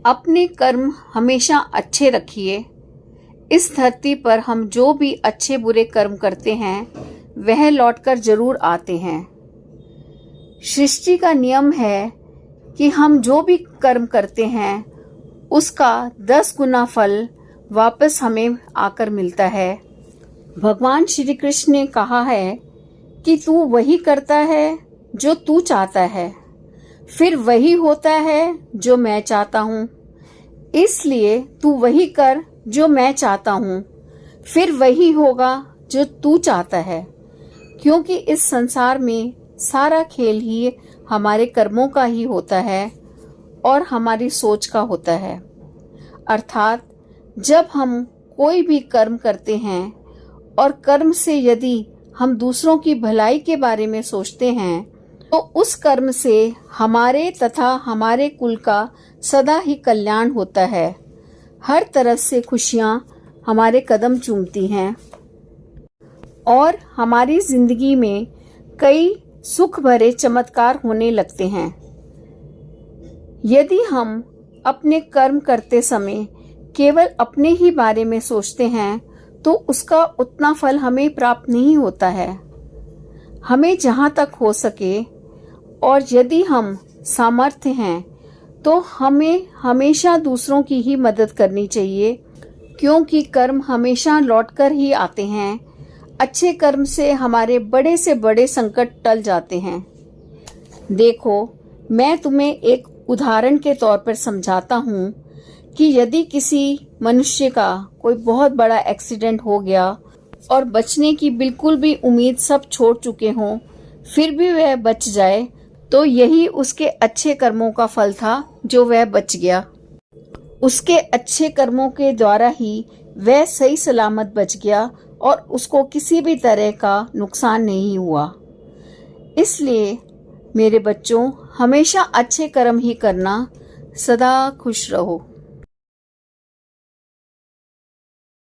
अपने कर्म हमेशा अच्छे रखिए। इस धरती पर हम जो भी अच्छे बुरे कर्म करते हैं वह लौटकर जरूर आते हैं। सृष्टि का नियम है कि हम जो भी कर्म करते हैं उसका 10 गुना फल वापस हमें आकर मिलता है। भगवान श्री कृष्ण ने कहा है कि तू वही करता है जो तू चाहता है, फिर वही होता है जो मैं चाहता हूँ। इसलिए तू वही कर जो मैं चाहता हूँ, फिर वही होगा जो तू चाहता है। क्योंकि इस संसार में सारा खेल ही हमारे कर्मों का ही होता है और हमारी सोच का होता है। अर्थात जब हम कोई भी कर्म करते हैं और कर्म से यदि हम दूसरों की भलाई के बारे में सोचते हैं तो उस कर्म से हमारे तथा हमारे कुल का सदा ही कल्याण होता है। हर तरफ से खुशियां हमारे कदम चूमती हैं और हमारी जिंदगी में कई सुख भरे चमत्कार होने लगते हैं। यदि हम अपने कर्म करते समय केवल अपने ही बारे में सोचते हैं तो उसका उतना फल हमें प्राप्त नहीं होता है। हमें जहाँ तक हो सके और यदि हम सामर्थ्य हैं तो हमें हमेशा दूसरों की ही मदद करनी चाहिए, क्योंकि कर्म हमेशा लौटकर ही आते हैं। अच्छे कर्म से हमारे बड़े से बड़े संकट टल जाते हैं। देखो, मैं तुम्हें एक उदाहरण के तौर पर समझाता हूँ कि यदि किसी मनुष्य का कोई बहुत बड़ा एक्सीडेंट हो गया और बचने की बिल्कुल भी उम्मीद सब छोड़ चुके हों, फिर भी वह बच जाए तो यही उसके अच्छे कर्मों का फल था जो वह बच गया। उसके अच्छे कर्मों के द्वारा ही वह सही सलामत बच गया और उसको किसी भी तरह का नुकसान नहीं हुआ। इसलिए मेरे बच्चों, हमेशा अच्छे कर्म ही करना। सदा खुश रहो।